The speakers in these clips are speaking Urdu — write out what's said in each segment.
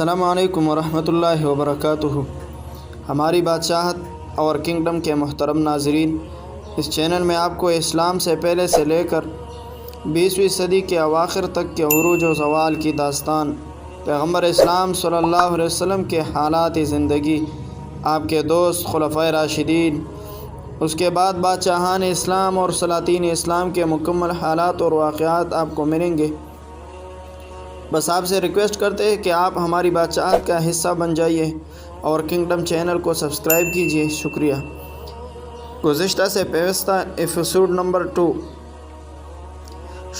السلام علیکم ورحمۃ اللہ وبرکاتہ۔ ہماری بادشاہت اور کنگڈم کے محترم ناظرین، اس چینل میں آپ کو اسلام سے پہلے سے لے کر 20ویں صدی کے اواخر تک کے عروج و زوال کی داستان، پیغمبر اسلام صلی اللہ علیہ وسلم کے حالات زندگی، آپ کے دوست خلفائے راشدین، اس کے بعد بادشاہان اسلام اور سلاطین اسلام کے مکمل حالات اور واقعات آپ کو ملیں گے۔ بس آپ سے ریکویسٹ کرتے ہیں کہ آپ ہماری بادشاہت کا حصہ بن جائیے اور کنگڈم چینل کو سبسکرائب کیجیے۔ شکریہ۔ گزشتہ سے پیوستہ ایپیسوڈ نمبر 2۔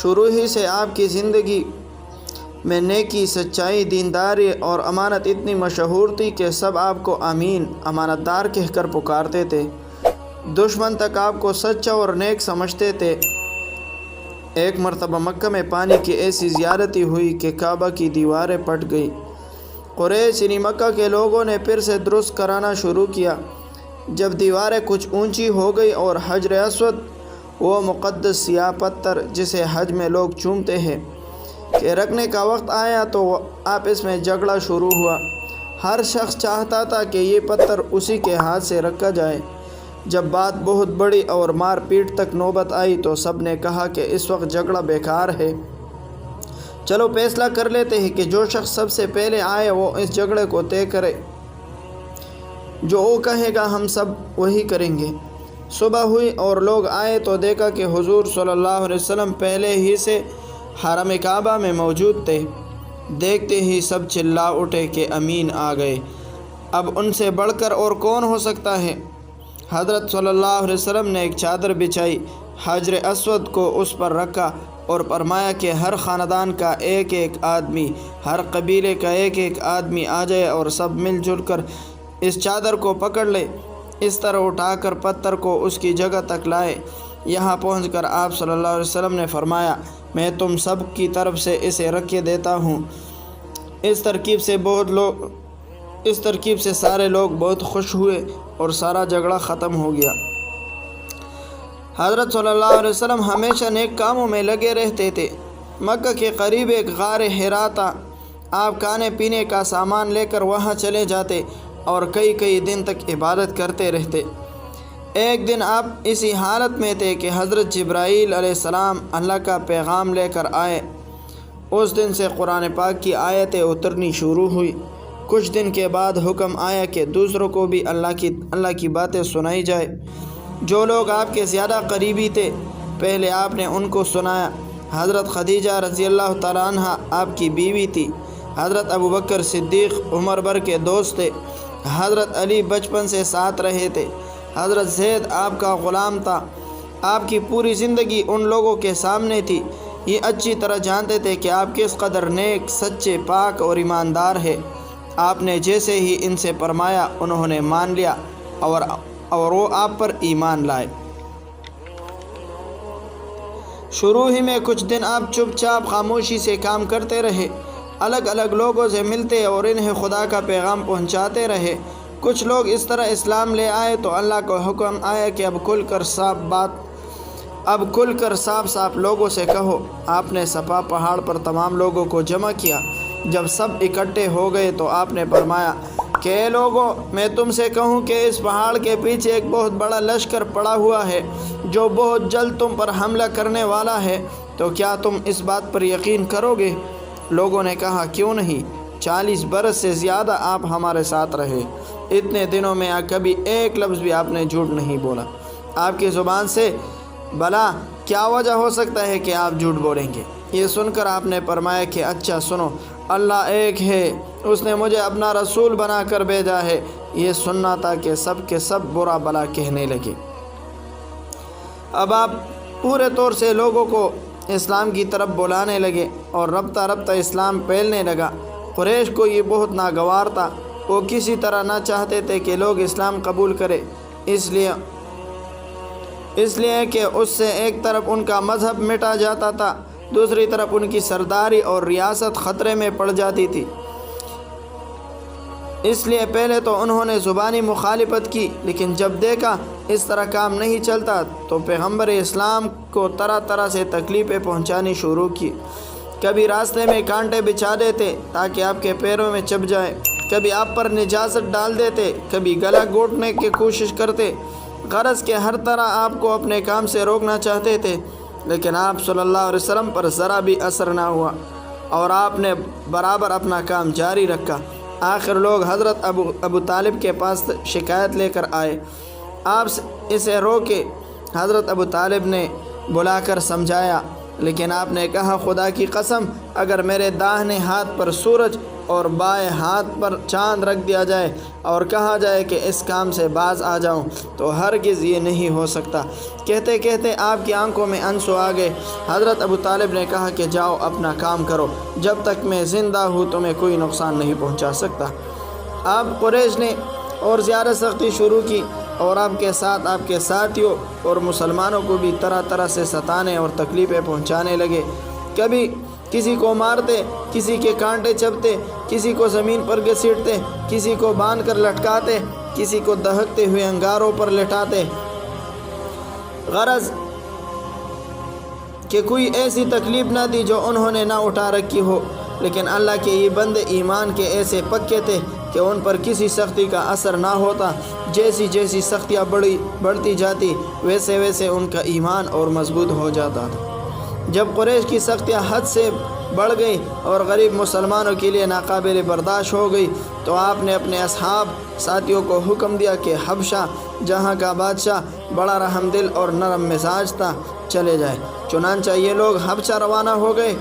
شروع ہی سے آپ کی زندگی میں نیکی، سچائی، دینداری اور امانت اتنی مشہور تھی کہ سب آپ کو امین، امانت دار کہہ کر پکارتے تھے۔ دشمن تک آپ کو سچا اور نیک سمجھتے تھے۔ ایک مرتبہ مکہ میں پانی کی ایسی زیادتی ہوئی کہ کعبہ کی دیواریں پھٹ گئی۔ قریش یعنی مکہ کے لوگوں نے پھر سے درست کرانا شروع کیا۔ جب دیواریں کچھ اونچی ہو گئی اور حجر اسود، وہ مقدس سیاہ پتھر جسے حج میں لوگ چومتے ہیں، کہ رکھنے کا وقت آیا تو آپس میں جھگڑا شروع ہوا۔ ہر شخص چاہتا تھا کہ یہ پتھر اسی کے ہاتھ سے رکھا جائے۔ جب بات بہت بڑی اور مار پیٹ تک نوبت آئی تو سب نے کہا کہ اس وقت جھگڑا بیکار ہے، چلو فیصلہ کر لیتے ہیں کہ جو شخص سب سے پہلے آئے وہ اس جھگڑے کو طے کرے، جو وہ کہے گا ہم سب وہی کریں گے۔ صبح ہوئی اور لوگ آئے تو دیکھا کہ حضور صلی اللہ علیہ وسلم پہلے ہی سے حرم کعبہ میں موجود تھے۔ دیکھتے ہی سب چلا اٹھے کہ امین آ گئے، اب ان سے بڑھ کر اور کون ہو سکتا ہے۔ حضرت صلی اللہ علیہ وسلم نے ایک چادر بچھائی، حجر اسود کو اس پر رکھا اور فرمایا کہ ہر خاندان کا ایک ایک آدمی، ہر قبیلے کا ایک ایک آدمی آ جائے اور سب مل جل کر اس چادر کو پکڑ لے۔ اس طرح اٹھا کر پتھر کو اس کی جگہ تک لائے۔ یہاں پہنچ کر آپ صلی اللہ علیہ وسلم نے فرمایا، میں تم سب کی طرف سے اسے رکھ کے دیتا ہوں۔ اس ترکیب سے سارے لوگ بہت خوش ہوئے اور سارا جھگڑا ختم ہو گیا۔ حضرت صلی اللہ علیہ وسلم ہمیشہ نیک کاموں میں لگے رہتے تھے۔ مکہ کے قریب ایک غار حرا تھا۔ آپ کھانے پینے کا سامان لے کر وہاں چلے جاتے اور کئی دن تک عبادت کرتے رہتے۔ ایک دن آپ اسی حالت میں تھے کہ حضرت جبرائیل علیہ السلام اللہ کا پیغام لے کر آئے۔ اس دن سے قرآن پاک کی آیتیں اترنی شروع ہوئی۔ کچھ دن کے بعد حکم آیا کہ دوسروں کو بھی اللہ کی باتیں سنائی جائے۔ جو لوگ آپ کے زیادہ قریبی تھے، پہلے آپ نے ان کو سنایا۔ حضرت خدیجہ رضی اللہ تعالیٰ عنہ آپ کی بیوی تھی۔ حضرت ابوبکر صدیق عمر بھر کے دوست تھے۔ حضرت علی بچپن سے ساتھ رہے تھے۔ حضرت زید آپ کا غلام تھا۔ آپ کی پوری زندگی ان لوگوں کے سامنے تھی۔ یہ اچھی طرح جانتے تھے کہ آپ کس قدر نیک، سچے، پاک اور ایماندار ہیں۔ آپ نے جیسے ہی ان سے فرمایا انہوں نے مان لیا اور وہ آپ پر ایمان لائے۔ شروع ہی میں کچھ دن آپ چپ چاپ خاموشی سے کام کرتے رہے، الگ الگ لوگوں سے ملتے اور انہیں خدا کا پیغام پہنچاتے رہے۔ کچھ لوگ اس طرح اسلام لے آئے تو اللہ کا حکم آیا کہ اب کھل کر صاف لوگوں سے کہو۔ آپ نے صفا پہاڑ پر تمام لوگوں کو جمع کیا۔ جب سب اکٹھے ہو گئے تو آپ نے فرمایا کہ اے لوگوں، میں تم سے کہوں کہ اس پہاڑ کے پیچھے ایک بہت بڑا لشکر پڑا ہوا ہے جو بہت جلد تم پر حملہ کرنے والا ہے، تو کیا تم اس بات پر یقین کرو گے؟ لوگوں نے کہا کیوں نہیں، 40 برس سے زیادہ آپ ہمارے ساتھ رہے، اتنے دنوں میں کبھی ایک لفظ بھی آپ نے جھوٹ نہیں بولا، آپ کی زبان سے بھلا کیا وجہ ہو سکتا ہے کہ آپ جھوٹ بولیں گے؟ یہ سن کر آپ نے فرمایا کہ اچھا سنو، اللہ ایک ہے، اس نے مجھے اپنا رسول بنا کر بھیجا ہے۔ یہ سننا تھا کہ سب کے سب برا بلا کہنے لگے۔ اب آپ پورے طور سے لوگوں کو اسلام کی طرف بلانے لگے اور رفتہ رفتہ اسلام پھیلنے لگا۔ قریش کو یہ بہت ناگوار تھا۔ وہ کسی طرح نہ چاہتے تھے کہ لوگ اسلام قبول کرے، اس لیے کہ اس سے ایک طرف ان کا مذہب مٹا جاتا تھا، دوسری طرف ان کی سرداری اور ریاست خطرے میں پڑ جاتی تھی۔ اس لیے پہلے تو انہوں نے زبانی مخالفت کی، لیکن جب دیکھا اس طرح کام نہیں چلتا تو پیغمبر اسلام کو طرح طرح سے تکلیفیں پہنچانی شروع کی۔ کبھی راستے میں کانٹے بچھا دیتے تاکہ آپ کے پیروں میں چبھ جائے، کبھی آپ پر نجاست ڈال دیتے، کبھی گلا گھونٹنے کی کوشش کرتے، غرض کہ ہر طرح آپ کو اپنے کام سے روکنا چاہتے تھے، لیکن آپ صلی اللہ علیہ وسلم پر ذرا بھی اثر نہ ہوا اور آپ نے برابر اپنا کام جاری رکھا۔ آخر لوگ حضرت ابو طالب کے پاس شکایت لے کر آئے، آپ اسے روکے۔ حضرت ابو طالب نے بلا کر سمجھایا، لیکن آپ نے کہا خدا کی قسم اگر میرے داہنے ہاتھ پر سورج اور بائیں ہاتھ پر چاند رکھ دیا جائے اور کہا جائے کہ اس کام سے باز آ جاؤں تو ہرگز یہ نہیں ہو سکتا۔ کہتے کہتے آپ کی آنکھوں میں آنسو آ گئے۔ حضرت ابو طالب نے کہا کہ جاؤ اپنا کام کرو، جب تک میں زندہ ہوں تمہیں کوئی نقصان نہیں پہنچا سکتا۔ آپ قریش نے اور زیادہ سختی شروع کی اور آپ کے ساتھ آپ کے ساتھیوں اور مسلمانوں کو بھی طرح طرح سے ستانے اور تکلیفیں پہنچانے لگے۔ کبھی کسی کو مارتے، کسی کے کانٹے چبھتے، کسی کو زمین پر گھسیٹتے، کسی کو باندھ کر لٹکاتے، کسی کو دہکتے ہوئے انگاروں پر لٹاتے، غرض کہ کوئی ایسی تکلیف نہ دی جو انہوں نے نہ اٹھا رکھی ہو۔ لیکن اللہ کے یہ بندے ایمان کے ایسے پکے تھے کہ ان پر کسی سختی کا اثر نہ ہوتا۔ جیسی جیسی سختیاں بڑھتی جاتی ویسے ویسے ان کا ایمان اور مضبوط ہو جاتا تھا۔ جب قریش کی سختیاں حد سے بڑھ گئی اور غریب مسلمانوں کے لیے ناقابل برداشت ہو گئی تو آپ نے اپنے اصحاب ساتھیوں کو حکم دیا کہ حبشہ، جہاں کا بادشاہ بڑا رحم دل اور نرم مزاج تھا، چلے جائے۔ چنانچہ یہ لوگ حبشہ روانہ ہو گئے۔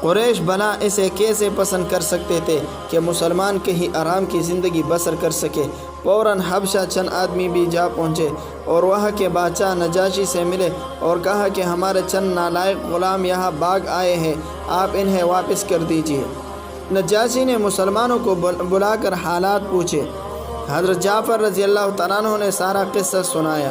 قریش بنا اسے کیسے پسند کر سکتے تھے کہ مسلمان کہیں آرام کی زندگی بسر کر سکے۔ فوراً حبشہ چند آدمی بھی جا پہنچے اور وہاں کے بادشاہ نجاشی سے ملے اور کہا کہ ہمارے چند نالائق غلام یہاں باغ آئے ہیں، آپ انہیں واپس کر دیجیے۔ نجاشی نے مسلمانوں کو بلا کر حالات پوچھے۔ حضرت جعفر رضی اللہ تعالیٰ عنہ نے سارا قصہ سنایا۔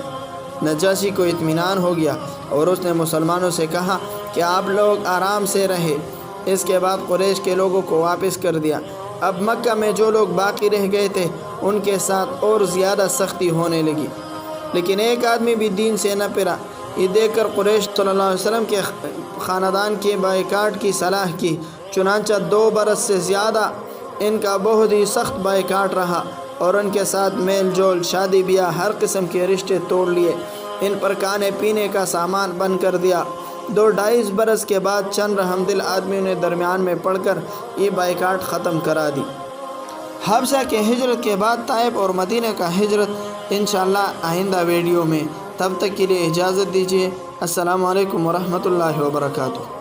نجاشی کو اطمینان ہو گیا اور اس نے مسلمانوں سے کہا کہ آپ لوگ آرام سے رہے۔ اس کے بعد قریش کے لوگوں کو واپس کر دیا۔ اب مکہ میں جو لوگ باقی رہ گئے تھے ان کے ساتھ اور زیادہ سختی ہونے لگی، لیکن ایک آدمی بھی دین سے نہ پھرا۔ یہ دیکھ کر قریش صلی اللہ علیہ وسلم کے خاندان کے بائیکاٹ کی صلاح کی۔ چنانچہ 2 برس سے زیادہ ان کا بہت ہی سخت بائیکاٹ رہا اور ان کے ساتھ میل جول، شادی بیاہ، ہر قسم کے رشتے توڑ لیے، ان پر کھانے پینے کا سامان بند کر دیا۔ 2-2.5 برس کے بعد چند رحم دل آدمیوں نے درمیان میں پڑھ کر یہ بائیکاٹ ختم کرا دی۔ حبشہ کے ہجرت کے بعد طائف اور مدینہ کا ہجرت انشاءاللہ آئندہ ویڈیو میں۔ تب تک کے لیے اجازت دیجیے۔ السلام علیکم ورحمۃ اللہ وبرکاتہ۔